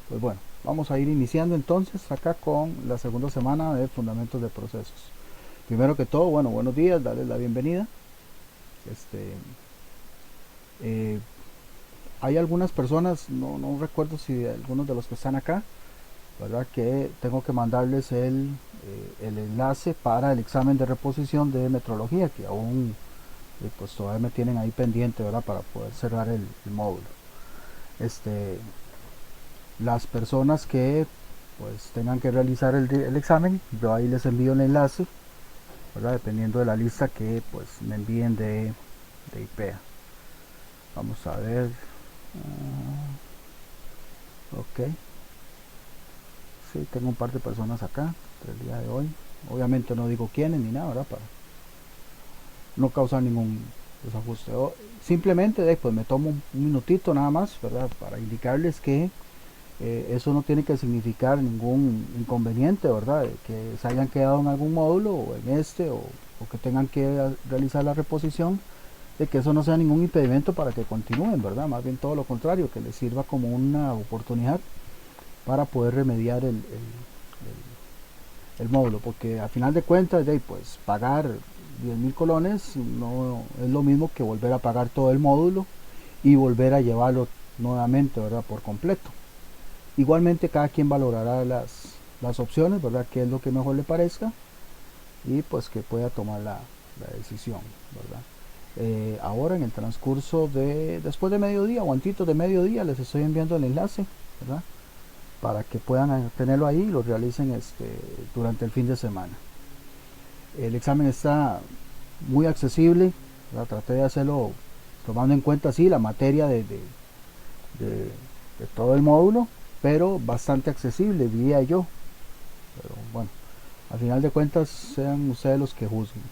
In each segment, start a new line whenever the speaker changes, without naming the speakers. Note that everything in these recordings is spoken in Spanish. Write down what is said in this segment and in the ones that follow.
Pues bueno, vamos a ir iniciando entonces acá con la segunda semana de Fundamentos de Procesos. Primero que todo, bueno, buenos días, darles la bienvenida. Este, eh, Hay algunas personas, no recuerdo si algunos de los que están acá, ¿verdad? Que tengo que mandarles el enlace para el examen de reposición de metrología, que aún pues todavía me tienen ahí pendiente, ¿verdad? Para poder cerrar el módulo. Este, las personas que pues tengan que realizar el examen, yo ahí les envío el enlace, ¿verdad? Dependiendo de la lista que pues me envíen de IPEA. Vamos a ver. Ok, sí, tengo un par de personas acá el día de hoy. Obviamente no digo quiénes ni nada, ¿verdad? Para no causar ningún desajuste. Simplemente pues me tomo un minutito nada más, ¿verdad? Para indicarles que eso no tiene que significar ningún inconveniente, ¿verdad? Que se hayan quedado en algún módulo o en o que tengan que realizar la reposición, de que eso no sea ningún impedimento para que continúen, ¿verdad? Más bien todo lo contrario, que les sirva como una oportunidad para poder remediar el módulo, porque a final de cuentas, pues pagar 10.000 colones no es lo mismo que volver a pagar todo el módulo y volver a llevarlo nuevamente, ¿verdad? Por completo. Igualmente cada quien valorará las opciones, ¿verdad? Qué es lo que mejor le parezca y pues que pueda tomar la decisión, ¿verdad? Ahora en el transcurso después de mediodía o antes de mediodía les estoy enviando el enlace, ¿verdad? Para que puedan tenerlo ahí y lo realicen durante el fin de semana. El examen está muy accesible, ¿verdad? Traté de hacerlo tomando en cuenta sí la materia de, de todo el módulo, pero bastante accesible, diría yo. Pero bueno, al final de cuentas sean ustedes los que juzguen.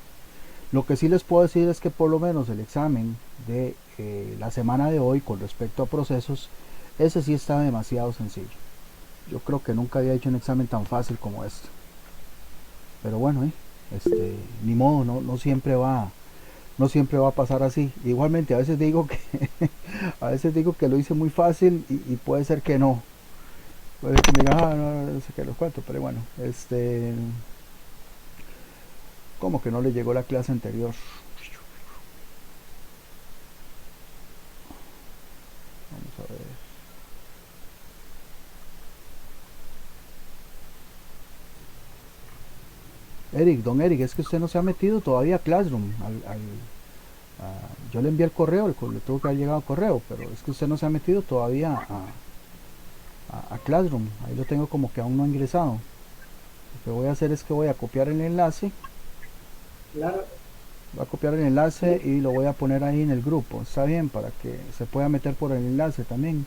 Lo que sí les puedo decir es que por lo menos el examen de la semana de hoy con respecto a procesos, ese sí está demasiado sencillo. Yo creo que nunca había hecho un examen tan fácil como este. Pero bueno, ni modo, no siempre va a pasar así. Igualmente a veces digo que a veces digo que lo hice muy fácil y puede ser que no. Puede ser que me digan, no sé qué los cuento, pero bueno, como que no le llegó la clase anterior. Vamos a ver. Don Eric, es que usted no se ha metido todavía a Classroom. Yo le envié el correo, le tuvo que haber llegado el correo, pero es que usted no se ha metido todavía a Classroom. Ahí lo tengo como que aún no ha ingresado. Lo que voy a hacer es que voy a copiar el enlace.
Claro,
Voy a copiar el enlace
sí,
y lo voy a poner ahí en el grupo. Está bien, para que se pueda meter por el enlace también.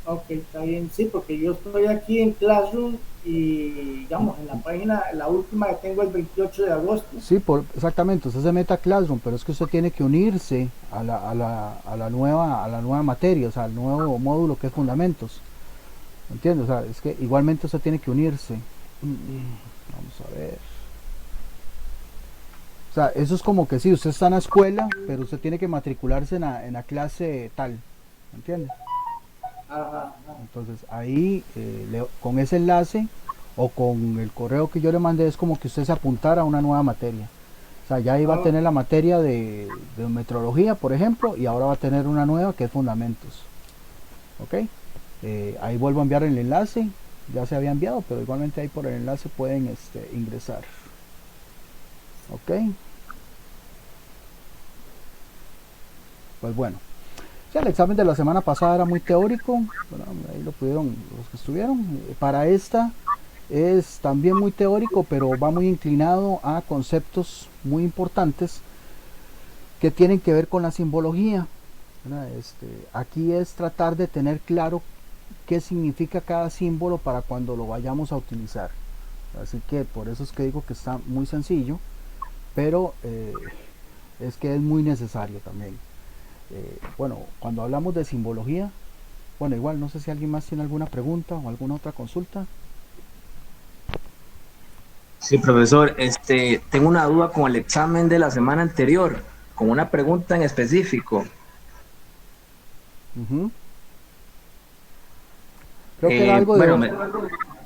ok, está bien, sí, porque yo estoy aquí en Classroom y, digamos, en la página, la última que tengo el 28 de agosto.
Sí, exactamente, usted se mete a Classroom, pero es que usted tiene que unirse a la nueva materia, o sea, al nuevo módulo que es Fundamentos. ¿Entiendes? O sea, es que igualmente usted tiene que unirse. Vamos a ver. O sea, eso es como que sí, usted está en la escuela, pero usted tiene que matricularse en la clase tal. ¿Entiende?
Ajá, ajá.
Entonces ahí con ese enlace o con el correo que yo le mandé es como que usted se apuntara a una nueva materia. O sea, ya iba a
Ah,
tener la materia de metrología, por ejemplo, y ahora va a tener una nueva que es fundamentos. ¿Ok? Ahí vuelvo a enviar el enlace. Ya se había enviado, pero igualmente ahí por el enlace pueden ingresar. ¿Ok? Pues bueno. Sí, el examen de la semana pasada era muy teórico. Bueno, ahí lo pudieron los que estuvieron. Para esta es también muy teórico, pero va muy inclinado a conceptos muy importantes que tienen que ver con la simbología. Aquí es tratar de tener claro qué significa cada símbolo para cuando lo vayamos a utilizar. Así que por eso es que digo que está muy sencillo, pero es que es muy necesario también. Bueno, cuando hablamos de simbología, bueno, igual no sé si alguien más tiene alguna pregunta o alguna otra consulta.
Sí, profesor, tengo una duda con el examen de la semana anterior, con una pregunta en específico.
Ujú. Creo que era algo
Bueno,
de,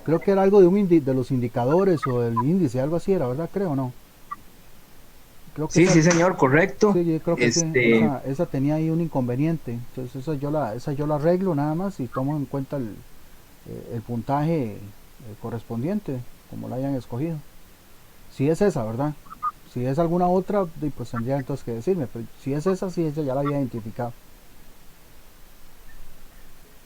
creo que era algo de de los indicadores o del índice, algo así era, ¿verdad? Creo, ¿no? Creo que
sí,
esa,
sí, señor, correcto.
sí, yo creo que sí,
Este,
esa tenía ahí un inconveniente. Entonces esa yo la arreglo nada más y tomo en cuenta el puntaje correspondiente, como la hayan escogido. Si es esa, ¿verdad? Si es alguna otra, pues tendría entonces que decirme, pero si es esa, sí, esa ya la había identificado.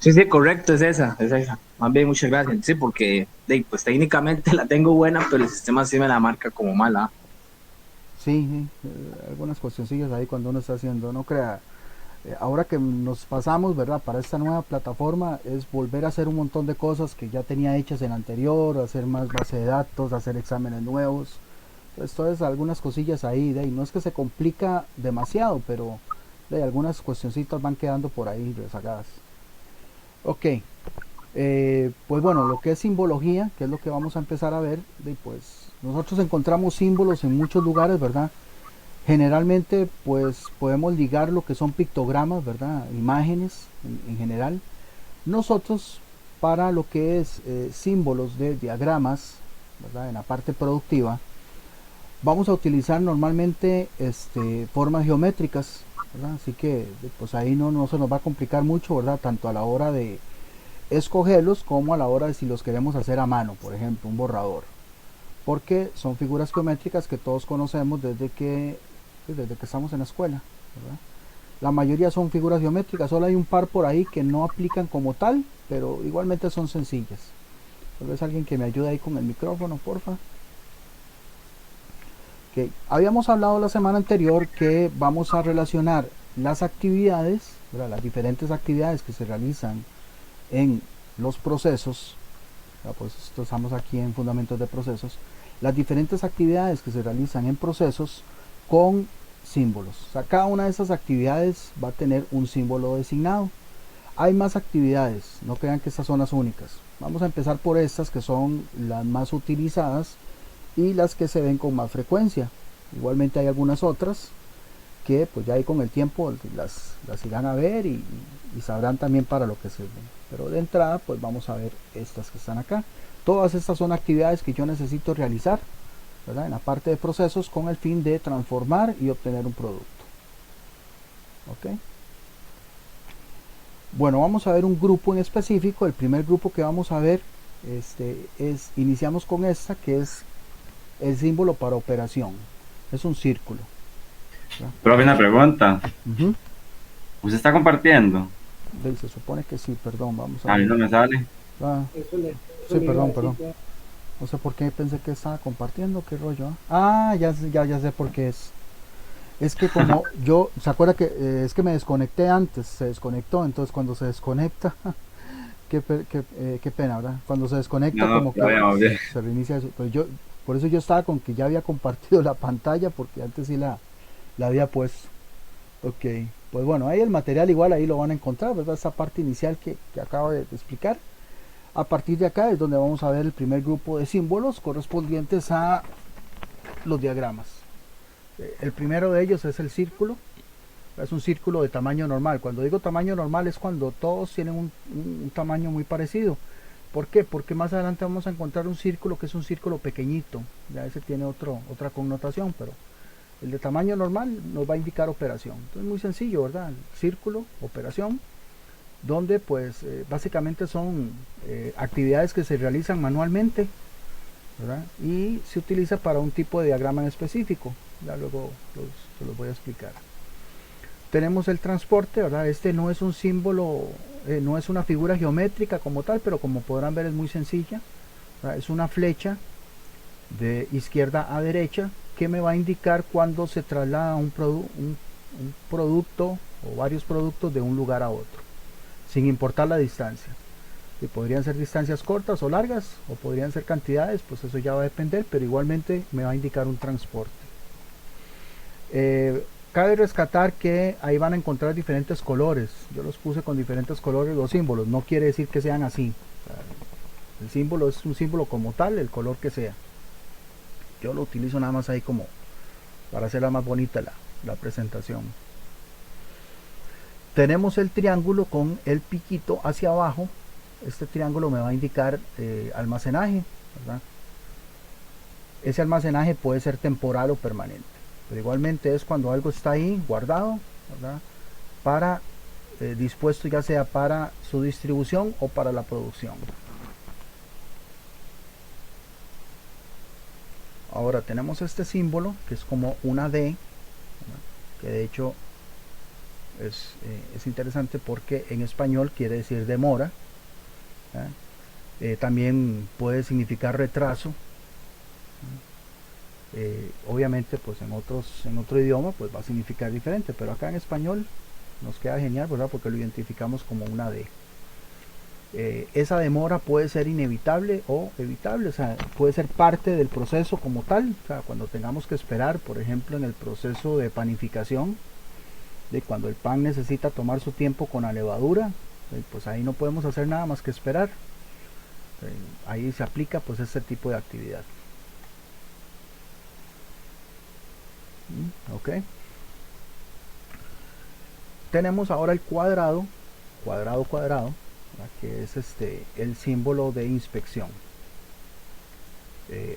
sí, sí, correcto, es esa, es esa. Más bien, muchas gracias. Sí, porque pues técnicamente la tengo buena, pero el sistema sí me la marca como mala.
Sí, sí, algunas cuestioncillas ahí cuando uno está haciendo, no crea. Ahora que nos pasamos, ¿verdad? Para esta nueva plataforma es volver a hacer un montón de cosas que ya tenía hechas en la anterior, hacer más base de datos, hacer exámenes nuevos. Entonces, todas algunas cosillas ahí, de ahí. No es que se complica demasiado, pero de algunas cuestioncitas van quedando por ahí rezagadas. Ok, pues bueno, lo que es simbología, que es lo que vamos a empezar a ver, pues nosotros encontramos símbolos en muchos lugares, ¿verdad? Generalmente pues podemos ligar lo que son pictogramas, ¿verdad? Imágenes en general. Nosotros para lo que es símbolos de diagramas, ¿verdad? En la parte productiva, vamos a utilizar normalmente formas geométricas, ¿verdad? Así que pues ahí no se nos va a complicar mucho, ¿verdad? Tanto a la hora de escogerlos como a la hora de si los queremos hacer a mano, por ejemplo, un borrador. Porque son figuras geométricas que todos conocemos desde que estamos en la escuela, ¿verdad? La mayoría son figuras geométricas, solo hay un par por ahí que no aplican como tal, pero igualmente son sencillas. Tal vez alguien que me ayude ahí con el micrófono, porfa. Que habíamos hablado la semana anterior que vamos a relacionar las actividades, ¿verdad? Las diferentes actividades que se realizan en los procesos, pues estamos aquí en fundamentos de procesos, las diferentes actividades que se realizan en procesos con símbolos. O sea, cada una de esas actividades va a tener un símbolo designado. Hay más actividades, no crean que estas son las únicas. Vamos a empezar por estas que son las más utilizadas y las que se ven con más frecuencia. Igualmente hay algunas otras que pues ya ahí con el tiempo las irán a ver y sabrán también para lo que sirven. Pero de entrada pues vamos a ver estas que están acá. Todas estas son actividades que yo necesito realizar, ¿verdad? En la parte de procesos con el fin de transformar y obtener un producto. ¿Ok? Bueno, vamos a ver un grupo en específico. El primer grupo que vamos a ver iniciamos con esta que es el símbolo para operación. Es un círculo.
Profe, una pregunta.
Uh-huh.
¿Usted está compartiendo?
Se supone que sí, perdón, vamos a
A mí
ver.
no me sale.
Ah,
Eso le, eso
sí,
le iba a
perdón.
decir.
No sé por qué pensé que estaba compartiendo, qué rollo. Ah, ya sé por qué es. Es que como yo, ¿se acuerda que es que me desconecté antes? Se desconectó, entonces cuando se desconecta, qué pena, ¿verdad? Cuando se desconecta
No,
como que
ya veamos bien.
se reinicia eso. Pero por eso yo estaba con que ya había compartido la pantalla porque antes sí la había puesto. Ok, pues bueno, ahí el material igual ahí lo van a encontrar, ¿verdad? Esa parte inicial que acabo de explicar. A partir de acá es donde vamos a ver el primer grupo de símbolos correspondientes a los diagramas. El primero de ellos es el círculo. Es un círculo de tamaño normal. Cuando digo tamaño normal es cuando todos tienen un tamaño muy parecido. ¿Por qué? Porque más adelante vamos a encontrar un círculo que es un círculo pequeñito. Ya ese tiene otra connotación, pero el de tamaño normal nos va a indicar operación. Entonces muy sencillo, ¿verdad? Círculo, operación, donde pues básicamente son actividades que se realizan manualmente, ¿verdad? Y se utiliza para un tipo de diagrama en específico. Ya luego se los voy a explicar. Tenemos el transporte, ¿verdad? Este no es un símbolo, no es una figura geométrica como tal, pero como podrán ver es muy sencilla, ¿verdad? Es una flecha de izquierda a derecha que me va a indicar cuando se traslada un producto o varios productos de un lugar a otro, sin importar la distancia. Y podrían ser distancias cortas o largas, o podrían ser cantidades, pues eso ya va a depender, pero igualmente me va a indicar un transporte. Cabe rescatar que ahí van a encontrar diferentes colores. Yo los puse con diferentes colores los símbolos, no quiere decir que sean así. El símbolo es un símbolo como tal, el color que sea. Yo lo utilizo nada más ahí como para hacerla más bonita la presentación. Tenemos el triángulo con el piquito hacia abajo, este triángulo me va a indicar almacenaje, ¿verdad? Ese almacenaje puede ser temporal o permanente, pero igualmente es cuando algo está ahí guardado, ¿verdad? Para dispuesto ya sea para su distribución o para la producción. Ahora tenemos este símbolo que es como una D, ¿verdad? Que de hecho es interesante porque en español quiere decir demora, también puede significar retraso. Obviamente pues en otro idioma pues va a significar diferente, pero acá en español nos queda genial, ¿verdad? Porque lo identificamos como una D. Esa demora puede ser inevitable o evitable, o sea, puede ser parte del proceso como tal, o sea, cuando tengamos que esperar, por ejemplo, en el proceso de panificación, de cuando el pan necesita tomar su tiempo con la levadura, pues ahí no podemos hacer nada más que esperar. Ahí se aplica pues este tipo de actividad. Ok. Tenemos ahora el cuadrado, ¿verdad? Que es el símbolo de inspección.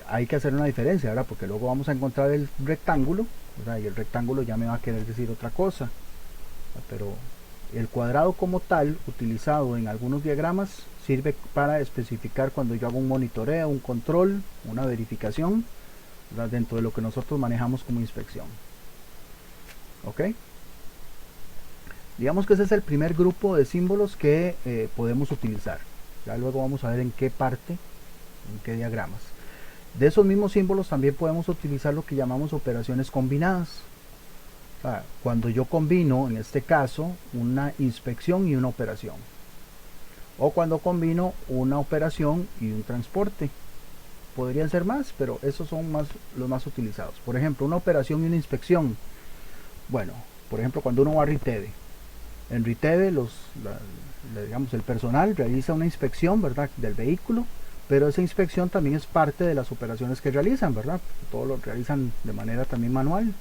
Hay que hacer una diferencia, ¿verdad? Porque luego vamos a encontrar el rectángulo, ¿verdad? Y el rectángulo ya me va a querer decir otra cosa, pero el cuadrado como tal, utilizado en algunos diagramas, sirve para especificar cuando yo hago un monitoreo, un control, una verificación, ¿verdad? Dentro de lo que nosotros manejamos como inspección. Ok, digamos que ese es el primer grupo de símbolos que podemos utilizar. Ya luego vamos a ver en qué parte, en qué diagramas. De esos mismos símbolos también podemos utilizar lo que llamamos operaciones combinadas. O sea, cuando yo combino, en este caso, una inspección y una operación. O cuando combino una operación y un transporte. Podrían ser más, pero esos son los más utilizados. Por ejemplo, una operación y una inspección. Bueno, por ejemplo, cuando uno va a Riteve. En Riteve, digamos, el personal realiza una inspección, ¿verdad?, del vehículo, pero esa inspección también es parte de las operaciones que realizan, ¿verdad? Todo lo realizan de manera también manual.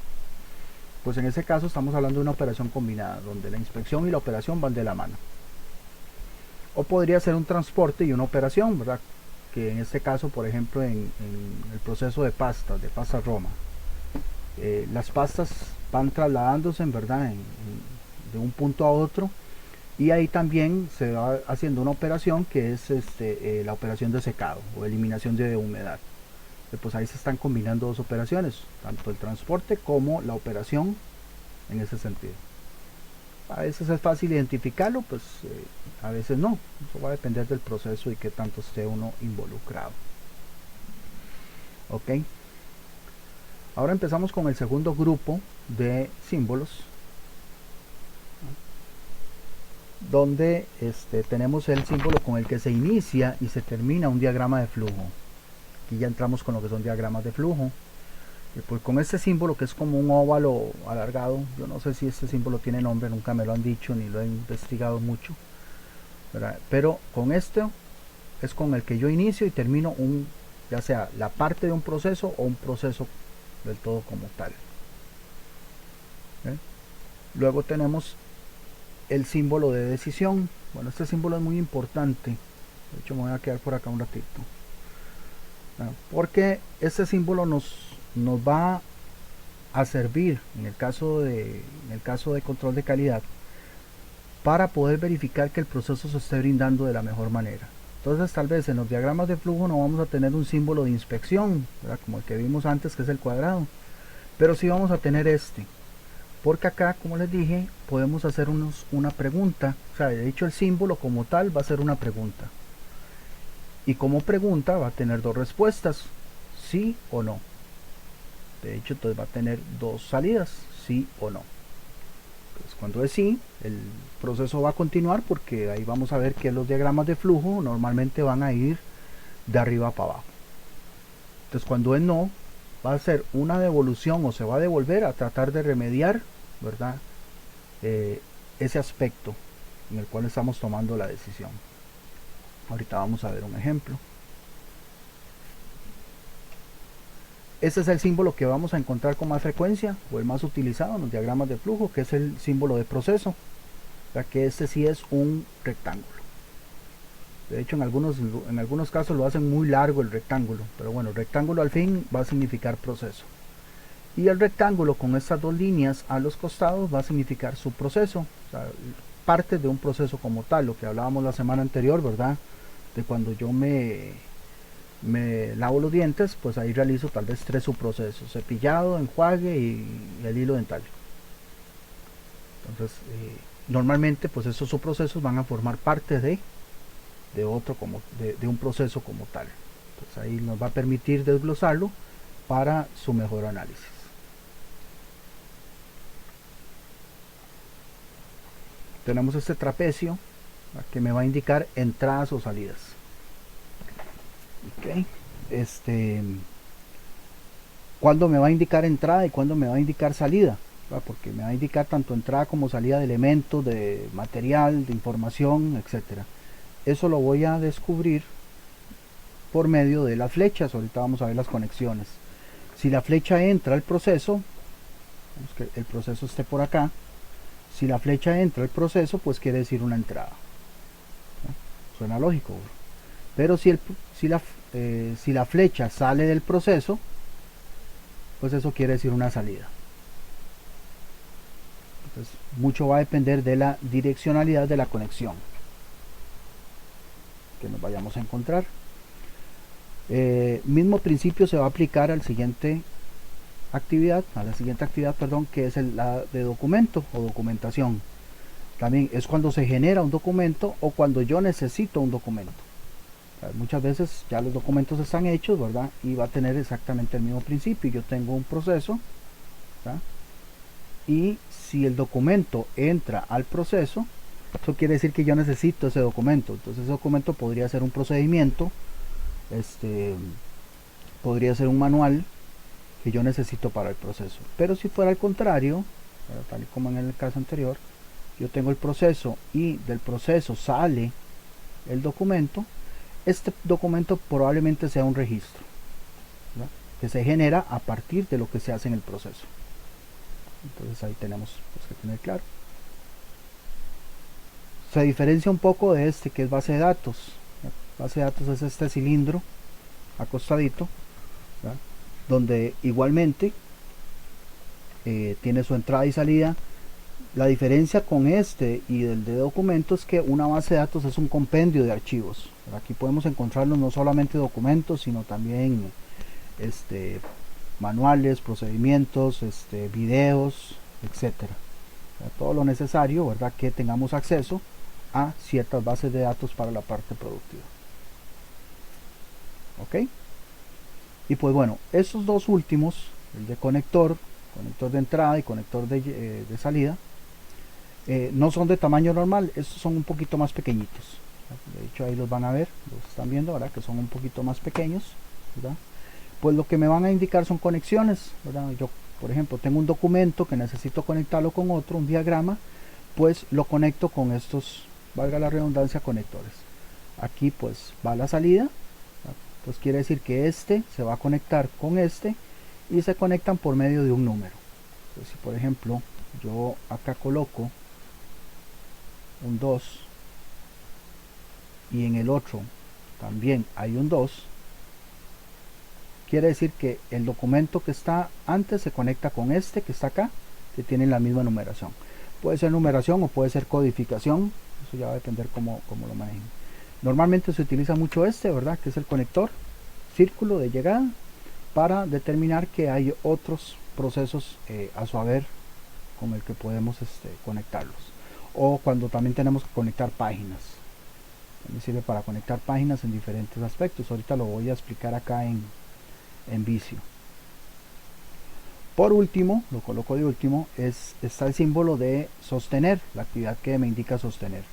Pues en ese caso estamos hablando de una operación combinada, donde la inspección y la operación van de la mano. O podría ser un transporte y una operación, ¿verdad? Que en este caso, por ejemplo, en el proceso de pastas Roma, las pastas van trasladándose, en verdad, de un punto a otro, y ahí también se va haciendo una operación que es la operación de secado o eliminación de humedad. Pues ahí se están combinando dos operaciones, tanto el transporte como la operación en ese sentido. A veces es fácil identificarlo, pues a veces no. Eso va a depender del proceso y qué tanto esté uno involucrado. Ok. Ahora empezamos con el segundo grupo de símbolos, donde tenemos el símbolo con el que se inicia y se termina un diagrama de flujo. Aquí ya entramos con lo que son diagramas de flujo. Y pues con este símbolo, que es como un óvalo alargado, yo no sé si este símbolo tiene nombre, nunca me lo han dicho ni lo he investigado mucho, ¿verdad? Pero con este es con el que yo inicio y termino ya sea la parte de un proceso o un proceso del todo como tal. Luego tenemos el símbolo de decisión. Bueno, este símbolo es muy importante. De hecho, me voy a quedar por acá un ratito, porque este símbolo nos va a servir en el caso de control de calidad para poder verificar que el proceso se esté brindando de la mejor manera. Entonces, tal vez en los diagramas de flujo no vamos a tener un símbolo de inspección, ¿verdad?, como el que vimos antes, que es el cuadrado, pero sí vamos a tener porque acá, como les dije, podemos hacer una pregunta. O sea, de hecho el símbolo como tal va a ser una pregunta, y como pregunta va a tener dos respuestas, sí o no. De hecho, entonces va a tener dos salidas, sí o no. Entonces, cuando es sí, el proceso va a continuar, porque ahí vamos a ver que los diagramas de flujo normalmente van a ir de arriba para abajo. Entonces, cuando es no, va a ser una devolución, o se va a devolver a tratar de remediar, ¿verdad?, ese aspecto en el cual estamos tomando la decisión. Ahorita vamos a ver un ejemplo. Este es el símbolo que vamos a encontrar con más frecuencia, o el más utilizado en los diagramas de flujo, que es el símbolo de proceso, ya que este sí es un rectángulo. De hecho, en algunos casos lo hacen muy largo el rectángulo, pero bueno, el rectángulo al fin va a significar proceso. Y el rectángulo con estas dos líneas a los costados va a significar su proceso, o sea, parte de un proceso como tal, lo que hablábamos la semana anterior, ¿verdad? De cuando yo me lavo los dientes, pues ahí realizo tal vez 3 subprocesos: cepillado, enjuague y el hilo dental. Entonces, normalmente pues esos subprocesos van a formar parte de otro de un proceso como tal. Entonces ahí nos va a permitir desglosarlo para su mejor análisis. Tenemos este trapecio que me va a indicar entradas o salidas. Okay. ¿Cuándo me va a indicar entrada y cuándo me va a indicar salida? Porque me va a indicar tanto entrada como salida de elementos, de material, de información, etcétera. Eso lo voy a descubrir por medio de las flechas. Ahorita vamos a ver las conexiones. Si la flecha entra al proceso, vamos que el proceso esté por acá. Si la flecha entra al proceso, pues quiere decir una entrada. Suena lógico, bro. Pero si la flecha sale del proceso, pues eso quiere decir una salida. Entonces, mucho va a depender de la direccionalidad de la conexión que nos vayamos a encontrar. Mismo principio se va a aplicar a la siguiente actividad, que es la de documento o documentación. También es cuando se genera un documento o cuando yo necesito un documento. Muchas veces ya los documentos están hechos, ¿verdad? Y va a tener exactamente el mismo principio. Yo tengo un proceso, ¿verdad? Y si el documento entra al proceso, eso quiere decir que yo necesito ese documento. Entonces ese documento podría ser un procedimiento, podría ser un manual que yo necesito para el proceso. Pero si fuera al contrario, tal y como en el caso anterior, yo tengo el proceso y del proceso sale el documento, este documento probablemente sea un registro, ¿verdad? Que se genera a partir de lo que se hace en el proceso. Entonces ahí tenemos pues, que tener claro. Se diferencia un poco de este que es base de datos. Base de datos es este cilindro acostadito, ¿verdad? Donde igualmente tiene su entrada y salida. La diferencia con este y el de documentos es que una base de datos es un compendio de archivos. Aquí podemos encontrarlos no solamente documentos, sino también manuales, procedimientos, videos, etcétera. Todo lo necesario, ¿verdad? Que tengamos acceso a ciertas bases de datos para la parte productiva. ¿Ok? Y pues bueno, esos dos últimos, el de conector de entrada y conector de salida, no son de tamaño normal, estos son un poquito más pequeñitos. De hecho ahí los van a ver, los están viendo ahora que son un poquito más pequeños, ¿verdad? Pues lo que me van a indicar son conexiones, ¿verdad? Yo por ejemplo tengo un documento que necesito conectarlo con otro, un diagrama, pues lo conecto con estos, valga la redundancia, conectores. Aquí pues va la salida, pues quiere decir que este se va a conectar con este y se conectan por medio de un número. Entonces, si por ejemplo yo acá coloco un 2 y en el otro también hay un 2, quiere decir que el documento que está antes se conecta con este que está acá, que tienen la misma numeración. Puede ser numeración o puede ser codificación, eso ya va a depender cómo lo manejen. Normalmente se utiliza mucho ¿verdad? Que es el conector, círculo de llegada, para determinar que hay otros procesos a su haber con el que podemos conectarlos. O cuando también tenemos que conectar páginas. También sirve para conectar páginas en diferentes aspectos. Ahorita lo voy a explicar acá en Visio. Por último, lo coloco de último, está el símbolo de sostener, la actividad que me indica sostener.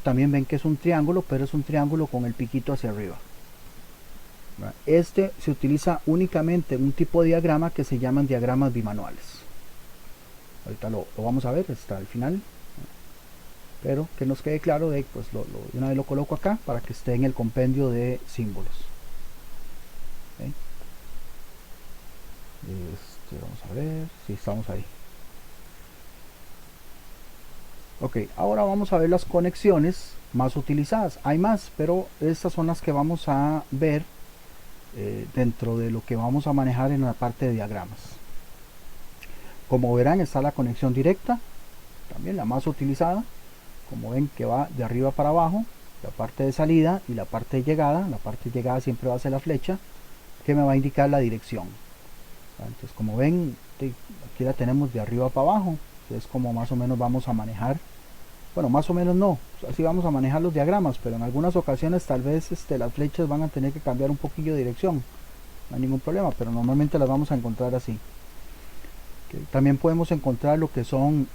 También ven que es un triángulo, pero es un triángulo con el piquito hacia arriba. Se utiliza únicamente en un tipo de diagrama que se llaman diagramas bimanuales. Ahorita lo vamos a ver, está al final. Pero que nos quede claro, pues de una vez lo coloco acá para que esté en el compendio de símbolos. ¿Okay? Vamos a ver si estamos ahí. Ok, ahora vamos a ver las conexiones más utilizadas. Hay más, pero estas son las que vamos a ver dentro de lo que vamos a manejar en la parte de diagramas. Como verán, está la conexión directa, también la más utilizada. Como ven que va de arriba para abajo, la parte de salida y la parte de llegada. La parte de llegada siempre va a ser la flecha que me va a indicar la dirección. Entonces, como ven, aquí la tenemos de arriba para abajo. Es como más o menos vamos a manejar. Bueno, más o menos no, así vamos a manejar los diagramas, pero en algunas ocasiones tal vez las flechas van a tener que cambiar un poquillo de dirección. No hay ningún problema, pero normalmente las vamos a encontrar así. También podemos encontrar lo que son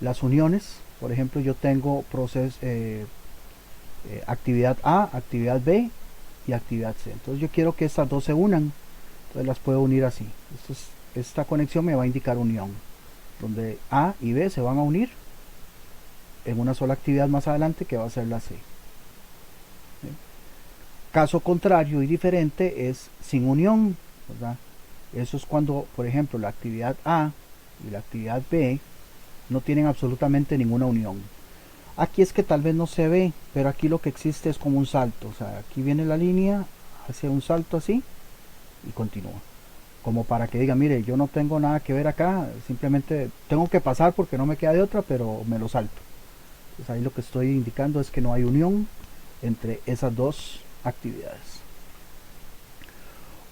las uniones. Por ejemplo, yo tengo actividad A, actividad B y actividad C. Entonces yo quiero que estas dos se unan, entonces las puedo unir así. Esta conexión me va a indicar unión, donde A y B se van a unir en una sola actividad más adelante, que va a ser la C. Caso contrario y diferente es sin unión, ¿verdad? Eso es cuando, por ejemplo, la actividad A y la actividad B no tienen absolutamente ninguna unión. Aquí es que tal vez no se ve, pero aquí lo que existe es como un salto. O sea, aquí viene la línea, hace un salto así y continúa. Como para que diga, mire, yo no tengo nada que ver acá, simplemente tengo que pasar porque no me queda de otra, pero me lo salto. Entonces ahí lo que estoy indicando es que no hay unión entre esas dos actividades.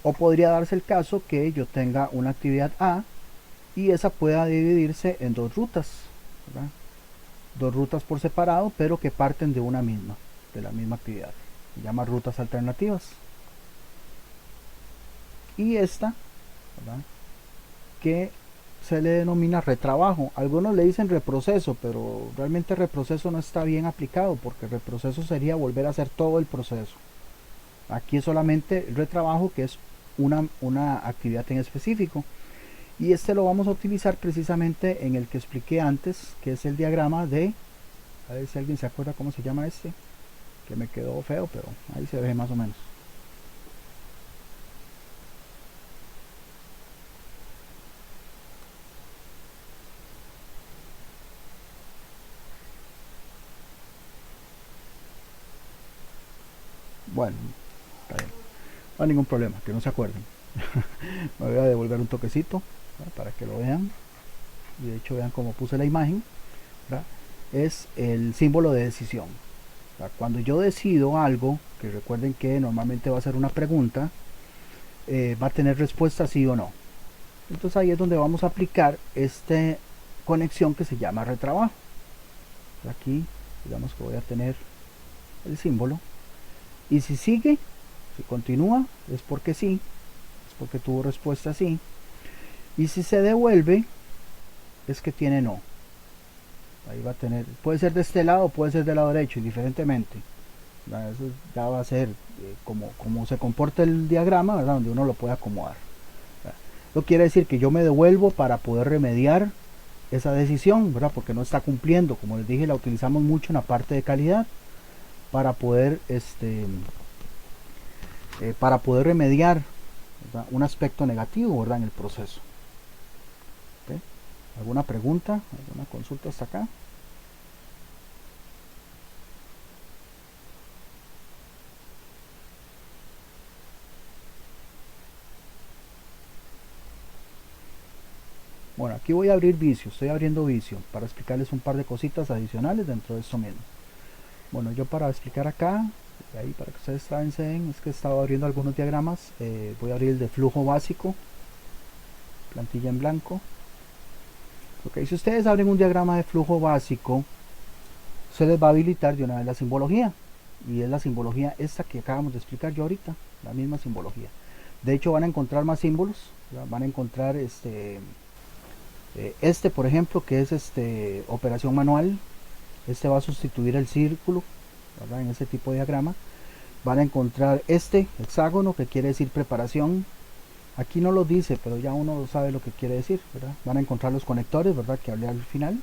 O podría darse el caso que yo tenga una actividad A y esa pueda dividirse en dos rutas, ¿verdad? Dos rutas por separado, pero que parten de una misma, de la misma actividad. Se llama rutas alternativas. Y esta, ¿verdad?, que se le denomina retrabajo. Algunos le dicen reproceso, pero realmente reproceso no está bien aplicado, porque reproceso sería volver a hacer todo el proceso. Aquí es solamente el retrabajo, que es una actividad en específico, y lo vamos a utilizar precisamente en el que expliqué antes, que es el diagrama de, a ver si alguien se acuerda cómo se llama que me quedó feo, pero ahí se ve más o menos. Bueno, está bien, no hay ningún problema, que no se acuerden. Me voy a devolver un toquecito, ¿verdad?, para que lo vean, y de hecho vean cómo puse la imagen, ¿verdad? Es el símbolo de decisión. Cuando yo decido algo, que recuerden que normalmente va a ser una pregunta, va a tener respuesta sí o no. Entonces ahí es donde vamos a aplicar esta conexión que se llama retrabajo. Aquí digamos que voy a tener el símbolo, y si sigue, si continúa, es porque sí, es porque tuvo respuesta sí, y si se devuelve, es que tiene no. Ahí va a tener, puede ser de este lado, puede ser del lado derecho, indiferentemente. Eso ya va a ser como se comporta el diagrama, ¿verdad?, donde uno lo puede acomodar. Eso quiere decir que yo me devuelvo para poder remediar esa decisión, ¿verdad?, porque no está cumpliendo. Como les dije, la utilizamos mucho en la parte de calidad para poder remediar, ¿verdad?, un aspecto negativo, ¿verdad?, en el proceso. ¿Okay? ¿Alguna pregunta? ¿Alguna consulta hasta acá? Bueno, aquí voy a abrir vicio, estoy abriendo vicio para explicarles un par de cositas adicionales dentro de esto mismo. Bueno, yo para explicar acá, ahí para que ustedes saben, es que he estado abriendo algunos diagramas. Voy a abrir el de flujo básico, plantilla en blanco. Ok, si ustedes abren un diagrama de flujo básico, se les va a habilitar de una vez la simbología, y es la simbología esta que acabamos de explicar yo ahorita, la misma simbología. De hecho van a encontrar más símbolos, ¿verdad? Van a encontrar por ejemplo, que es operación manual. Va a sustituir el círculo, ¿verdad?, en este tipo de diagrama. Van a encontrar hexágono, que quiere decir preparación. Aquí no lo dice, pero ya uno sabe lo que quiere decir, ¿verdad? Van a encontrar los conectores, ¿verdad?, que hablé al final,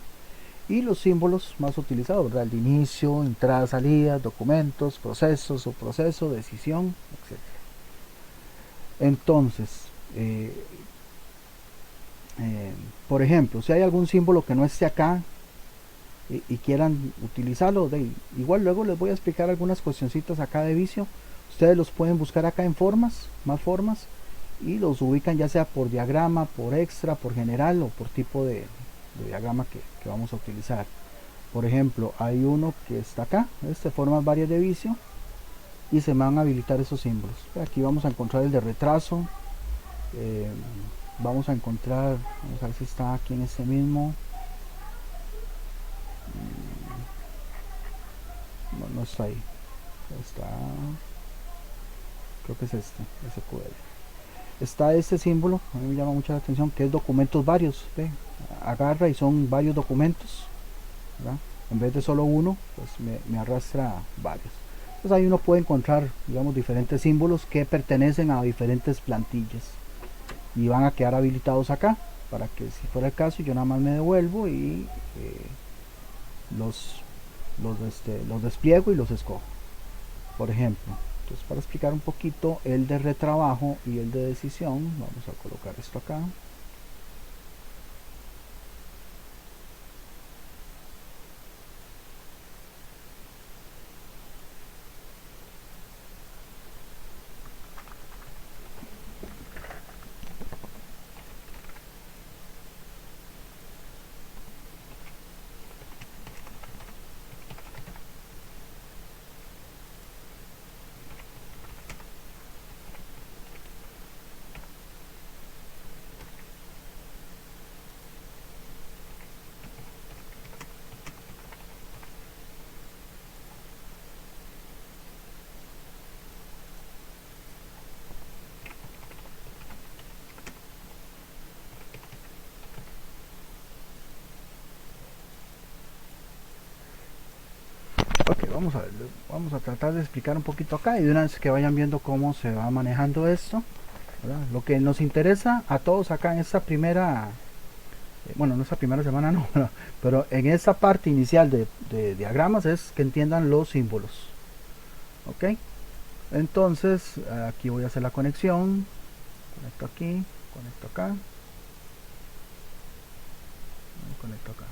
y los símbolos más utilizados, ¿verdad?, el de inicio, entrada, salida, documentos, procesos, subproceso, decisión, etc. Entonces, por ejemplo, si hay algún símbolo que no esté acá, y quieran utilizarlo, igual luego les voy a explicar algunas cuestioncitas acá de Visio. Ustedes los pueden buscar acá en formas, más formas, y los ubican ya sea por diagrama, por extra, por general o por tipo de diagrama que vamos a utilizar. Por ejemplo, hay uno que está acá, formas varias de Visio, y se me van a habilitar esos símbolos. Aquí vamos a encontrar el de retraso, vamos a encontrar, vamos a ver si está aquí en este mismo. No está ahí, está, creo que es este SQL. Está este símbolo, a mí me llama mucho la atención, que es documentos varios. ¿Ve? Agarra y son varios documentos, ¿verdad? En vez de solo uno, pues me arrastra varios. Entonces ahí uno puede encontrar, digamos, diferentes símbolos que pertenecen a diferentes plantillas y van a quedar habilitados acá para que, si fuera el caso, yo nada más me devuelvo y los despliego y los escojo, por ejemplo. Entonces, para explicar un poquito el de retrabajo y el de decisión, vamos a colocar esto acá. Ok, vamos a ver, vamos a tratar de explicar un poquito acá y de una vez que vayan viendo cómo se va manejando esto, ¿verdad? Lo que nos interesa a todos acá en esta primera, bueno, en esta primera semana no, pero en esta parte inicial de diagramas es que entiendan los símbolos. Ok, entonces aquí voy a hacer la conexión, conecto aquí, conecto acá, conecto acá.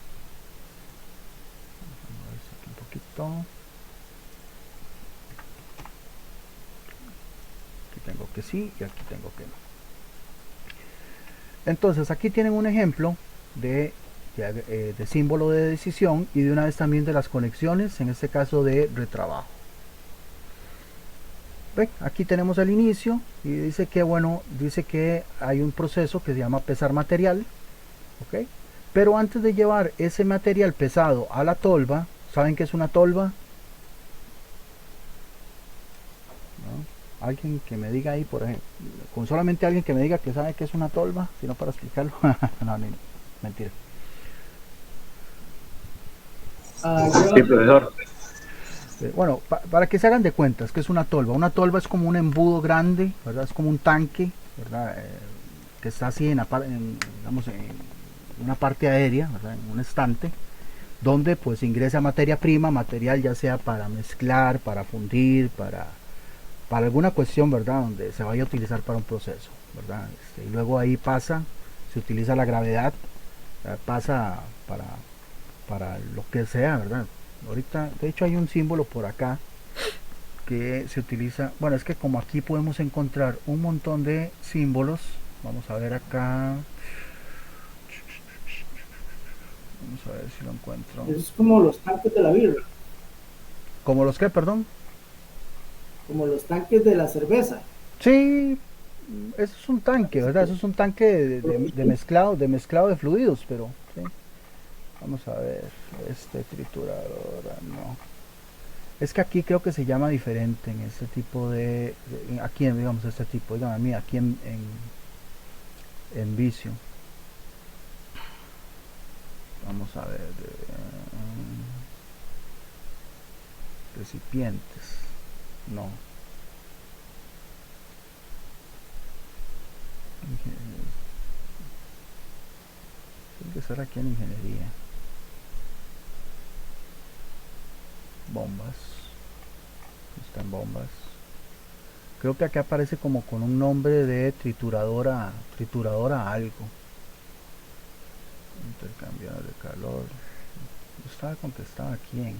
Vamos a ver si aquí un poquito. Aquí tengo que sí y aquí tengo que no. Entonces aquí tienen un ejemplo de símbolo de decisión y de una vez también de las conexiones, en este caso de retrabajo. ¿Ven? Aquí tenemos el inicio y dice que, bueno, dice que hay un proceso que se llama pesar material, ¿ok? Pero antes de llevar ese material pesado a la tolva, ¿saben qué es una tolva? ¿No? Alguien que me diga ahí, por ejemplo, con solamente alguien que me diga que sabe qué es una tolva, sino para explicarlo. No, mentira.
Sí, profesor.
Bueno, para que se hagan de cuentas, ¿qué es una tolva? Una tolva es como un embudo grande, ¿verdad? Es como un tanque, ¿verdad? Que está así digamos, en una parte aérea, ¿verdad? En un estante, donde pues ingresa materia prima, material ya sea para mezclar, para fundir, para alguna cuestión, ¿verdad? Donde se vaya a utilizar para un proceso, ¿verdad? Y luego ahí pasa, se utiliza la gravedad, pasa para lo que sea, ¿verdad? Ahorita, de hecho, hay un símbolo por acá que se utiliza. Bueno, es que como aquí podemos encontrar un montón de símbolos, vamos a ver acá. Vamos a ver si lo encuentro.
Es como los tanques de la birra.
¿Como los que, perdón?
Como los tanques de la cerveza.
Sí, eso es un tanque, ¿verdad? Eso es un tanque de mezclado de fluidos, pero sí. Vamos a ver, triturador, no. Es que aquí creo que se llama diferente en este tipo aquí digamos este tipo, digamos a mí, aquí en Visio. Vamos a ver, recipientes, no. Tiene que ser aquí en ingeniería. Bombas, están bombas. Creo que aquí aparece como con un nombre de trituradora algo. Intercambiador de calor. Estaba contestado aquí en...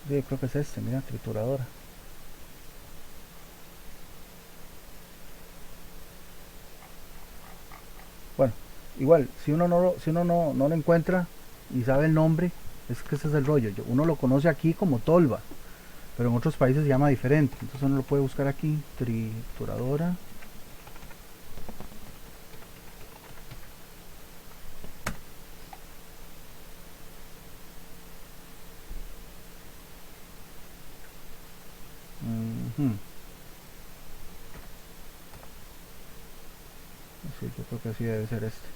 Sí, creo que es este, mira, trituradora. Bueno, igual, si uno no lo encuentra y sabe el nombre, es que ese es el rollo. Uno lo conoce aquí como tolva, pero en otros países se llama diferente. Entonces uno lo puede buscar aquí, trituradora. Sí, yo creo que así debe ser este.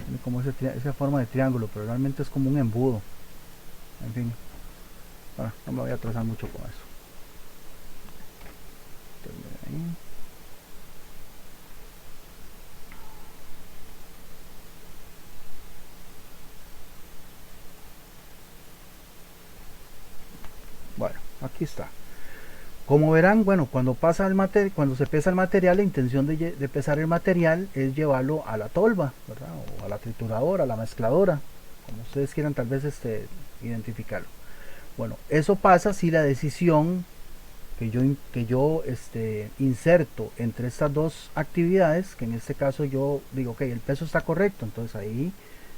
Tiene como esa forma de triángulo, pero realmente es como un embudo. En fin, bueno, no me voy a atrasar mucho con eso. Ahí. Bueno, aquí está. Como verán, bueno, cuando se pesa el material, la intención de pesar el material es llevarlo a la tolva, ¿verdad? O a la trituradora, a la mezcladora, como ustedes quieran tal vez identificarlo. Bueno, eso pasa si la decisión que yo inserto entre estas dos actividades, que en este caso yo digo, ok, el peso está correcto, entonces ahí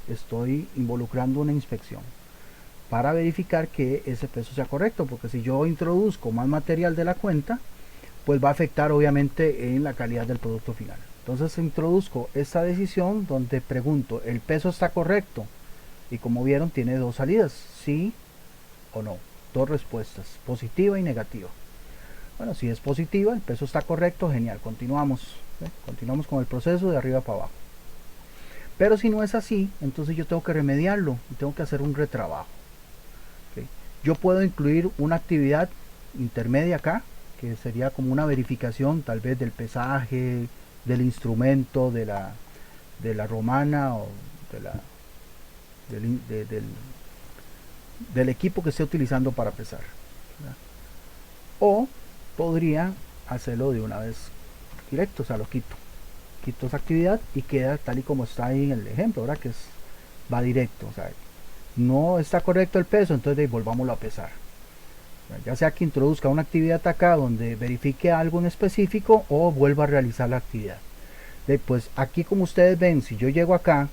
estoy involucrando una inspección para verificar que ese peso sea correcto, porque si yo introduzco más material de la cuenta, pues va a afectar obviamente en la calidad del producto final. Entonces introduzco esta decisión donde pregunto, ¿el peso está correcto? Y como vieron, tiene dos salidas, sí o no, dos respuestas, positiva y negativa. Bueno, si es positiva, el peso está correcto, genial, continuamos. Continuamos con el proceso de arriba para abajo. Pero si no es así, entonces yo tengo que remediarlo y tengo que hacer un retrabajo. Yo puedo incluir una actividad intermedia acá, que sería como una verificación tal vez del pesaje, del instrumento, de la romana o del equipo que esté utilizando para pesar, ¿verdad? O podría hacerlo de una vez directo, o sea, lo quito esa actividad y queda tal y como está ahí en el ejemplo, ¿verdad? Que va directo, o sea, no está correcto el peso, entonces volvámoslo a pesar. Ya sea que introduzca una actividad acá donde verifique algo en específico o vuelva a realizar la actividad. Pues aquí, como ustedes ven, si yo llego acá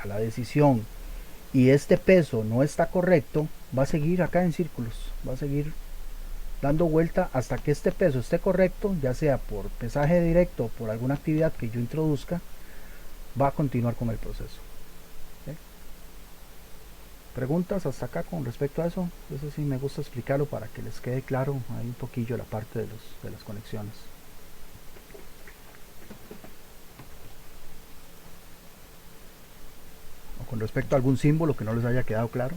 a la decisión y este peso no está correcto, va a seguir acá en círculos, va a seguir dando vuelta hasta que este peso esté correcto, ya sea por pesaje directo o por alguna actividad que yo introduzca, va a continuar con el proceso. ¿Preguntas hasta acá con respecto a eso? Eso sí me gusta explicarlo para que les quede claro ahí un poquillo la parte de las conexiones. O con respecto a algún símbolo que no les haya quedado claro.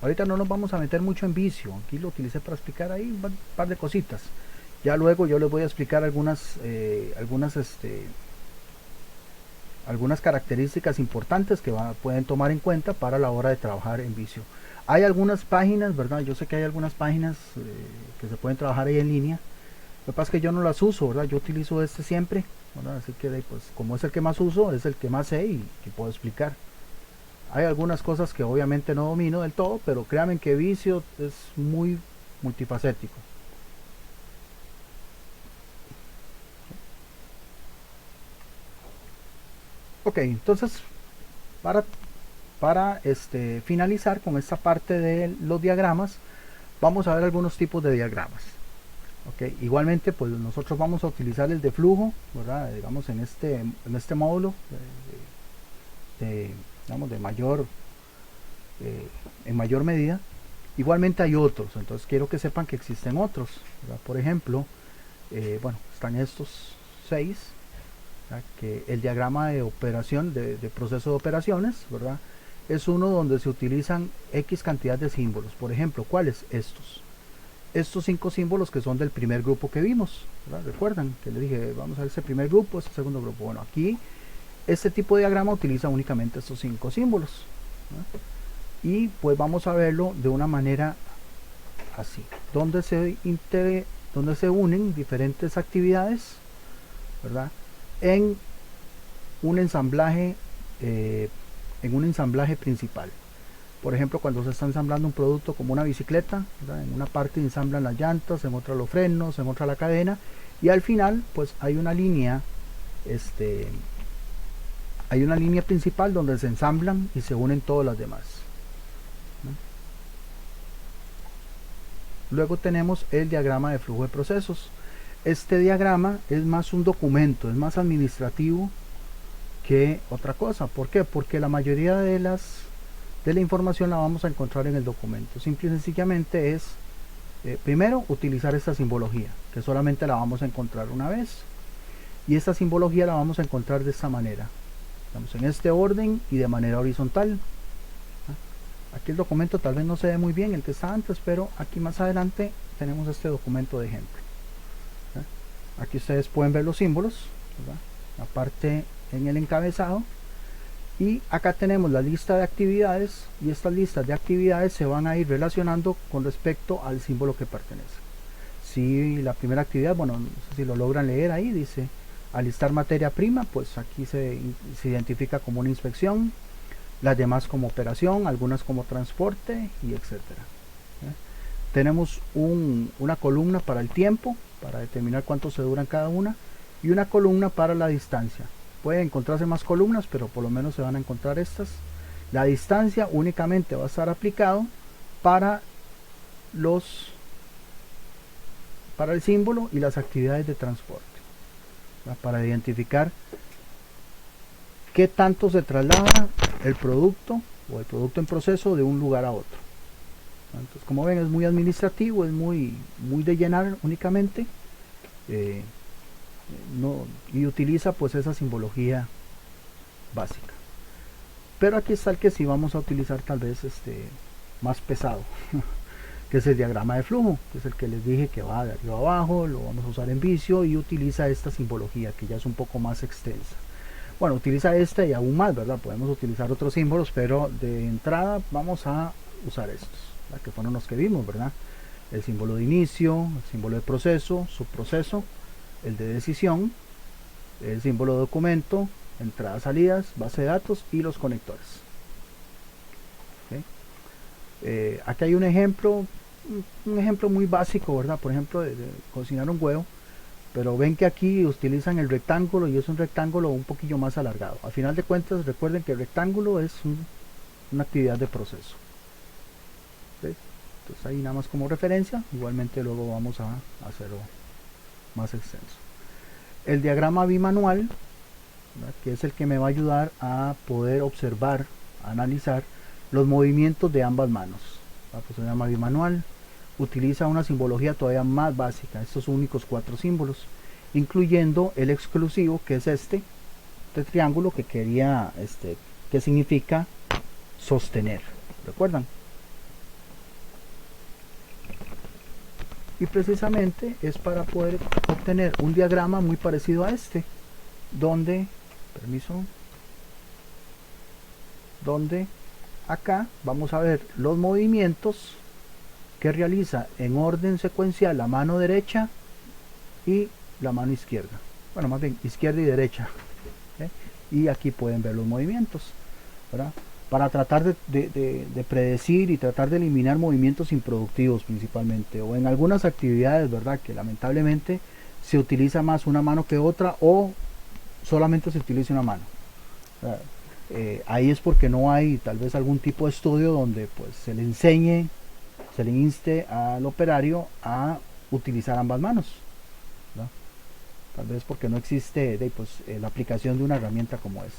Ahorita no nos vamos a meter mucho en vicio, aquí lo utilicé para explicar ahí un par de cositas. Ya luego yo les voy a explicar algunas características importantes que pueden tomar en cuenta para la hora de trabajar en vicio. Hay algunas páginas, ¿verdad? Yo sé que hay algunas páginas que se pueden trabajar ahí en línea. Lo que pasa es que yo no las uso, ¿verdad? Yo utilizo este siempre, ¿verdad? Así que pues como es el que más uso, es el que más sé y que puedo explicar. Hay algunas cosas que obviamente no domino del todo, pero créanme que vicio es muy multifacético. Ok, entonces para finalizar con esta parte de los diagramas, vamos a ver algunos tipos de diagramas. Okay. Igualmente, pues nosotros vamos a utilizar el de flujo, ¿verdad? Digamos en este módulo digamos en mayor medida. Igualmente hay otros, entonces quiero que sepan que existen otros, ¿verdad? Por ejemplo, bueno, están estos 6, ¿verdad? Que el diagrama de operación, de proceso de operaciones, ¿verdad? Es uno donde se utilizan X cantidad de símbolos. Por ejemplo, ¿cuáles? Estos 5 símbolos que son del primer grupo que vimos, ¿verdad? Recuerdan que le dije, vamos a ver ese primer grupo, ese segundo grupo. Bueno, aquí este tipo de diagrama utiliza únicamente estos 5 símbolos, ¿verdad? Y pues vamos a verlo de una manera así, donde se unen diferentes actividades, ¿verdad? En un ensamblaje, en un ensamblaje principal. Por ejemplo, cuando se está ensamblando un producto como una bicicleta, ¿verdad? En una parte ensamblan las llantas, en otra los frenos, en otra la cadena, y al final pues hay una línea, hay una línea principal donde se ensamblan y se unen todas las demás, ¿no? Luego tenemos el diagrama de flujo de procesos. Este diagrama es más un documento, es más administrativo que otra cosa. ¿Por qué? Porque la mayoría de la información la vamos a encontrar en el documento. Simple y sencillamente es, primero, utilizar esta simbología, que solamente la vamos a encontrar una vez. Y esta simbología la vamos a encontrar de esta manera. Estamos en este orden y de manera horizontal. Aquí el documento tal vez no se ve muy bien, el que está antes, pero aquí más adelante tenemos este documento de ejemplo. Aquí ustedes pueden ver los símbolos, ¿verdad? Aparte en el encabezado, y acá tenemos la lista de actividades, y estas listas de actividades se van a ir relacionando con respecto al símbolo que pertenece. Si la primera actividad, bueno, no sé si lo logran leer ahí, dice alistar materia prima, pues aquí se identifica como una inspección, las demás como operación, algunas como transporte, y etcétera. Tenemos una columna para el tiempo, para determinar cuánto se duran cada una, y una columna para la distancia. Pueden encontrarse más columnas, pero por lo menos se van a encontrar estas. La distancia únicamente va a estar aplicado para el símbolo y las actividades de transporte, para identificar qué tanto se traslada el producto o el producto en proceso de un lugar a otro. Entonces, como ven, es muy administrativo, es muy de llenar únicamente, y utiliza pues esa simbología básica. Pero aquí está el que sí vamos a utilizar, tal vez más pesado, que es el diagrama de flujo, que es el que les dije que va de arriba a abajo, lo vamos a usar en Visio, y utiliza esta simbología que ya es un poco más extensa. Bueno, utiliza esta y aún más, ¿verdad? Podemos utilizar otros símbolos, pero de entrada vamos a usar estos, que fueron los que vimos, ¿verdad? El símbolo de inicio, el símbolo de proceso, subproceso, el de decisión, el símbolo de documento, entradas, salidas, base de datos y los conectores. ¿Okay? Aquí hay un ejemplo muy básico, ¿verdad? Por ejemplo, de cocinar un huevo, pero ven que aquí utilizan el rectángulo, y es un rectángulo un poquillo más alargado. Al final de cuentas, recuerden que el rectángulo es una actividad de proceso. ¿Okay? Entonces ahí nada más como referencia, igualmente luego vamos a hacerlo más extenso. El diagrama bimanual, ¿verdad? Que es el que me va a ayudar a poder observar, analizar los movimientos de ambas manos. Pues se llama bimanual. Utiliza una simbología todavía más básica, estos únicos 4 símbolos, incluyendo el exclusivo, que es este triángulo que quería, que significa sostener. ¿Recuerdan? Y precisamente es para poder obtener un diagrama muy parecido a este, donde acá vamos a ver los movimientos que realiza en orden secuencial la mano derecha y la mano izquierda. Bueno, más bien izquierda y derecha. Y aquí pueden ver los movimientos, ¿verdad? Para tratar de predecir y tratar de eliminar movimientos improductivos principalmente, o en algunas actividades, ¿verdad? Que lamentablemente se utiliza más una mano que otra, o solamente se utiliza una mano. Ahí es porque no hay tal vez algún tipo de estudio donde pues se le enseñe, se le inste al operario a utilizar ambas manos, ¿no? Tal vez porque no existe la aplicación de una herramienta como esta.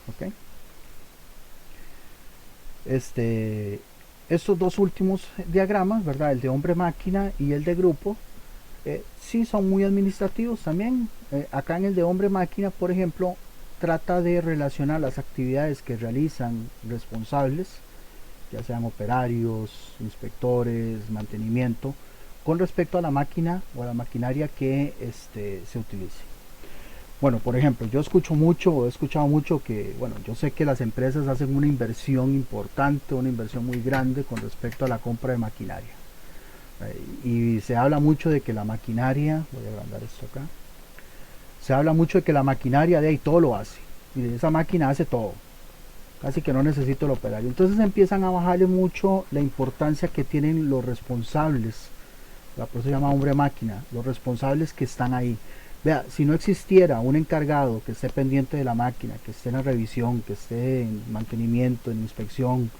¿Okay? Estos dos últimos diagramas, ¿verdad? El de hombre-máquina y el de grupo, sí son muy administrativos también. Acá en el de hombre-máquina, por ejemplo, trata de relacionar las actividades que realizan responsables, ya sean operarios, inspectores, mantenimiento, con respecto a la máquina o a la maquinaria que se utilice. Bueno, por ejemplo, he escuchado mucho que, bueno, yo sé que las empresas hacen una inversión importante, una inversión muy grande con respecto a la compra de maquinaria. Y se habla mucho de que la maquinaria, voy a agrandar esto acá, se habla mucho de que la maquinaria de ahí todo lo hace, y esa máquina hace todo, casi que no necesito el operario. Entonces empiezan a bajarle mucho la importancia que tienen los responsables, por eso se llama hombre máquina, los responsables que están ahí. Vea, si no existiera un encargado que esté pendiente de la máquina, que esté en la revisión, que esté en mantenimiento, en inspección,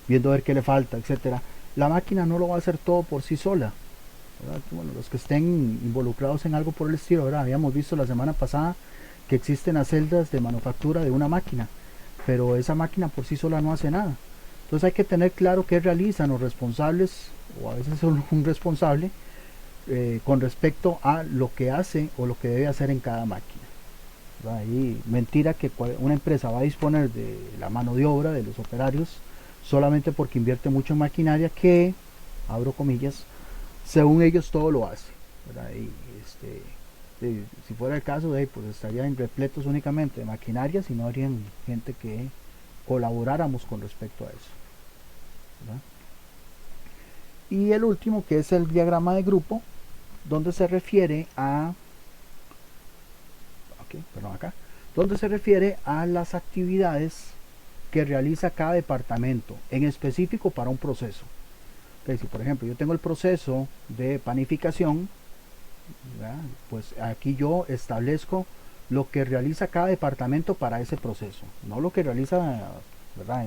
viendo a ver qué le falta, etcétera, la máquina no lo va a hacer todo por sí sola, ¿verdad? Bueno, los que estén involucrados en algo por el estilo, ¿verdad? Habíamos visto la semana pasada que existen las celdas de manufactura de una máquina, pero esa máquina por sí sola no hace nada. Entonces hay que tener claro qué realizan los responsables, o a veces son un responsable, con respecto a lo que hace o lo que debe hacer en cada máquina. Y mentira que una empresa va a disponer de la mano de obra de los operarios solamente porque invierte mucho en maquinaria que, abro comillas, según ellos todo lo hace, ¿verdad? Si fuera el caso, pues estarían repletos únicamente de maquinarias y no habrían gente que colaboráramos con respecto a eso, ¿verdad? Y el último, que es el diagrama de grupo, donde se refiere a donde se refiere a las actividades que realiza cada departamento en específico para un proceso. Entonces, si por ejemplo yo tengo el proceso de panificación, ¿verdad? Pues aquí yo establezco lo que realiza cada departamento para ese proceso, no lo que realiza, ¿verdad?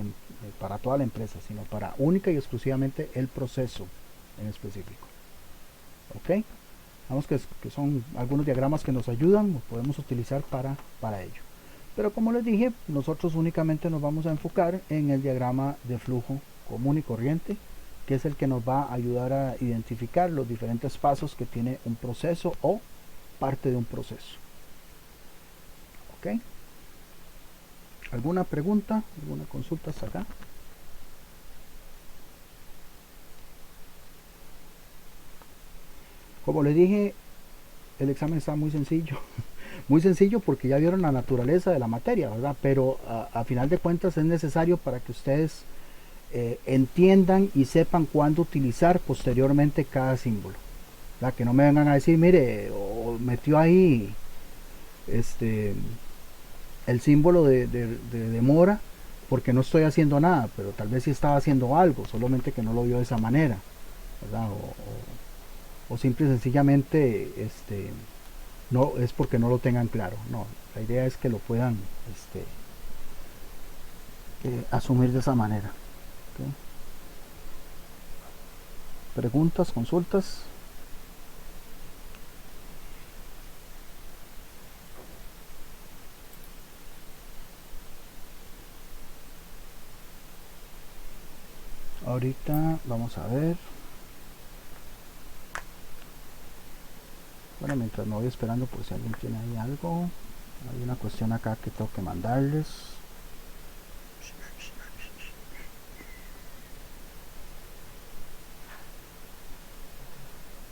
Para toda la empresa, sino para única y exclusivamente el proceso en específico. ¿Ok? Vamos que son algunos diagramas que nos ayudan, los podemos utilizar para ello. Pero como les dije, nosotros únicamente nos vamos a enfocar en el diagrama de flujo común y corriente, que es el que nos va a ayudar a identificar los diferentes pasos que tiene un proceso o parte de un proceso. ¿Ok? ¿Alguna pregunta? ¿Alguna consulta hasta acá? Como les dije, el examen está muy sencillo. Muy sencillo porque ya vieron la naturaleza de la materia, ¿verdad? Pero a final de cuentas es necesario para que ustedes entiendan y sepan cuándo utilizar posteriormente cada símbolo, ¿verdad? Que no me vengan a decir, mire, o metió ahí el símbolo de demora porque no estoy haciendo nada, pero tal vez sí estaba haciendo algo, solamente que no lo vio de esa manera, ¿verdad? O simple y sencillamente no es porque no lo tengan claro. No, la idea es que lo puedan asumir de esa manera. ¿Okay? ¿Preguntas, consultas? Ahorita vamos a ver. Bueno, mientras me voy esperando por si alguien tiene ahí algo. Hay una cuestión acá que tengo que mandarles.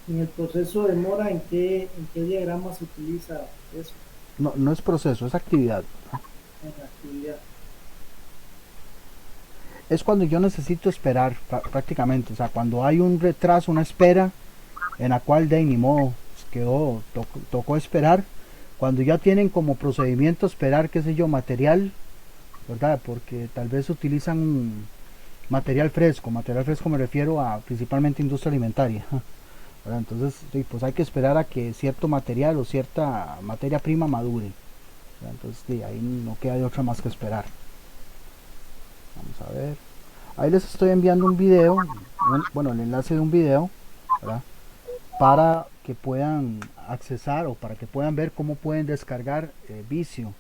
En el proceso de demora, ¿en qué diagrama se utiliza eso?
No, no es proceso, es actividad.
En la actividad.
Es cuando yo necesito esperar prácticamente. O sea, cuando hay un retraso, una espera en la cual de ni modo tocó esperar, cuando ya tienen como procedimiento esperar, qué sé yo, material, ¿verdad? Porque tal vez utilizan material fresco me refiero a principalmente industria alimentaria, ¿verdad? Entonces pues hay que esperar a que cierto material o cierta materia prima madure, ¿verdad? Entonces ahí no queda de otra más que esperar. Vamos a ver, ahí les estoy enviando un video, bueno, el enlace de un video, ¿verdad? Para que puedan accesar o para que puedan ver cómo pueden descargar Visio,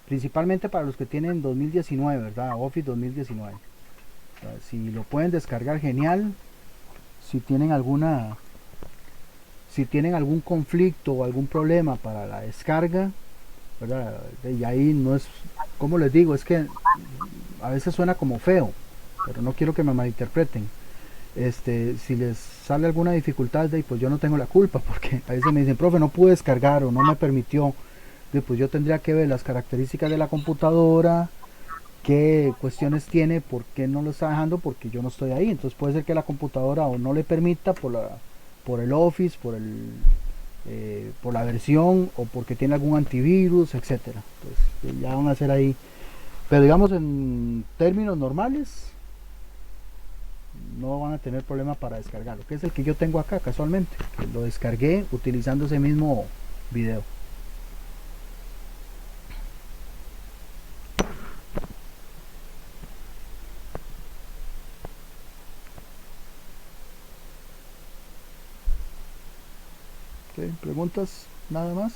principalmente para los que tienen 2019, ¿verdad? Office 2019. Si lo pueden descargar, genial. Si tienen algún conflicto o algún problema para la descarga, ¿verdad? Y ahí no es, como les digo, es que a veces suena como feo, pero no quiero que me malinterpreten. Si les sale alguna dificultad, pues yo no tengo la culpa, porque a veces me dicen, profe, no pude descargar o no me permitió. Pues yo tendría que ver las características de la computadora, qué cuestiones tiene, por qué no lo está dejando, porque yo no estoy ahí. Entonces puede ser que la computadora o no le permita por el Office, por por la versión o porque tiene algún antivirus, etcétera. Entonces ya van a hacer ahí, pero digamos en términos normales no van a tener problema para descargarlo, que es el que yo tengo acá casualmente, que lo descargué utilizando ese mismo video. Okay, preguntas, nada más.